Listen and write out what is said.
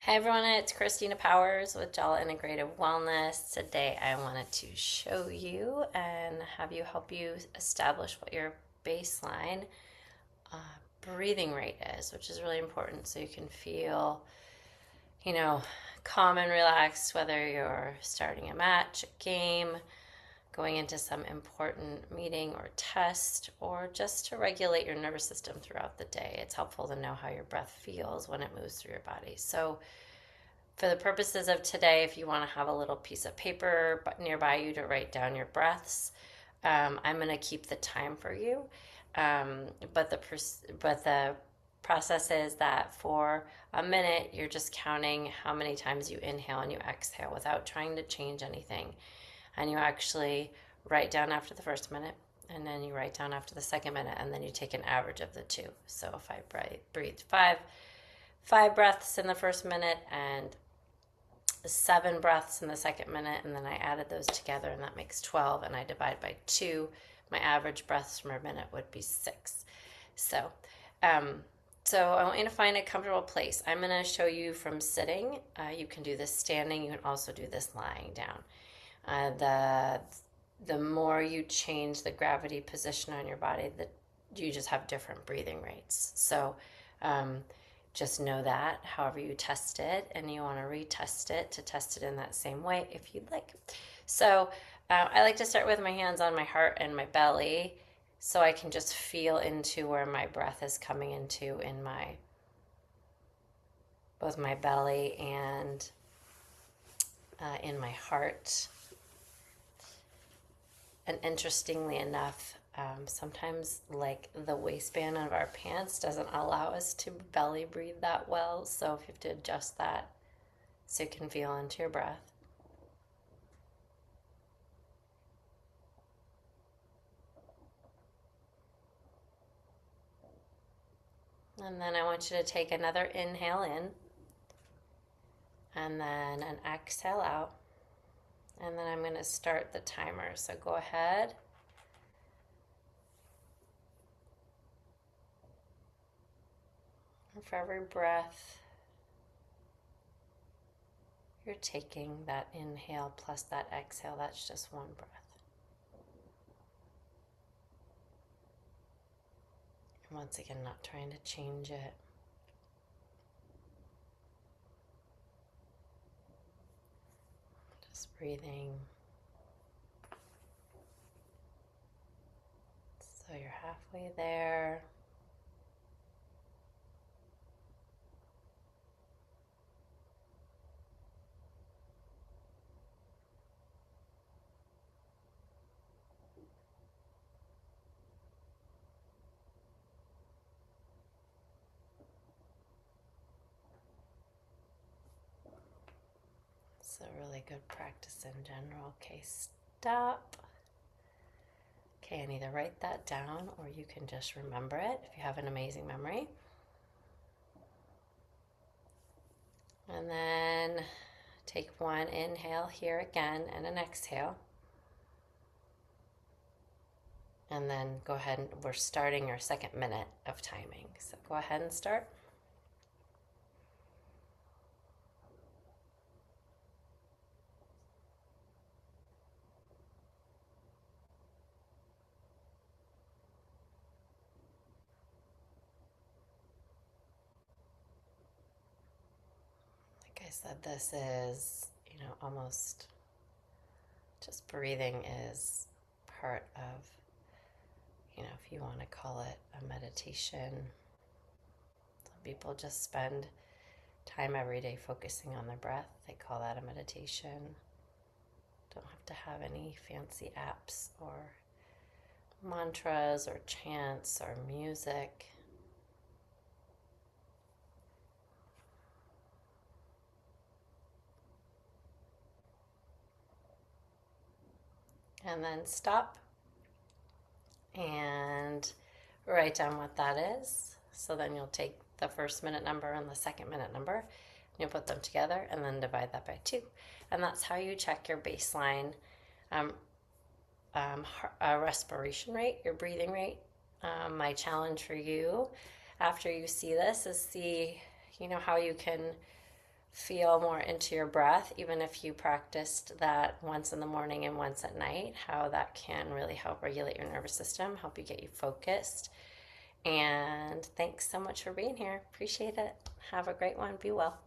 Hi everyone, it's Christina Powers with Jala Integrative Wellness. Today I wanted to show you and have you help you establish what your baseline uh, breathing rate is, which is really important so you can feel, you know, calm and relaxed whether you're starting a match, a game, going into some important meeting or test, or just to regulate your nervous system throughout the day. It's helpful to know how your breath feels when it moves through your body. So for the purposes of today, if you want to have a little piece of paper nearby you to write down your breaths, I'm going to keep the time for you. But the process is that for a minute, you're just counting how many times you inhale and you exhale without trying to change anything. And you actually write down after the first minute, and then you write down after the second minute, and then you take an average of the two. So if I breathe five breaths in the first minute and 7 breaths in the second minute, and then I added those together, and that makes 12, and I divide by 2, my average breaths per minute would be 6. So, um, so I want you to find a comfortable place. I'm going to show you from sitting. You can do this standing. You can also do this lying down. The more you change the gravity position on your body, you just have different breathing rates. So, just know that, however you test it, and you want to retest it to test it in that same way if you'd like. So I like to start with my hands on my heart and my belly so I can just feel into where my breath is coming into in both my belly and in my heart. And interestingly enough, sometimes like the waistband of our pants doesn't allow us to belly breathe that well. So if you have to adjust that so you can feel into your breath. And then I want you to take another inhale in and then an exhale out. And then I'm going to start the timer. So go ahead. And for every breath you're taking, that inhale plus that exhale, that's just one breath. And once again, not trying to change it. Just breathing. So you're halfway there. It's a really good practice in general. Okay, stop. Okay, and either write that down or you can just remember it if you have an amazing memory. And then take one inhale here again and an exhale. And then go ahead and we're starting our second minute of timing. So go ahead and start. Like I said, this is, almost just breathing is part of, if you want to call it a meditation. Some people just spend time every day focusing on their breath. They call that a meditation. Don't have to have any fancy apps or mantras or chants or music. And then stop and write down what that is. So then you'll take the first minute number and the second minute number, and you'll put them together and then divide that by 2. And that's how you check your baseline respiration rate, your breathing rate. My challenge for you after you see this is see, how you can feel more into your breath, even if you practiced that once in the morning and once at night, how that can really help regulate your nervous system, help you get you focused. And thanks so much for being here. Appreciate it. Have a great one. Be well.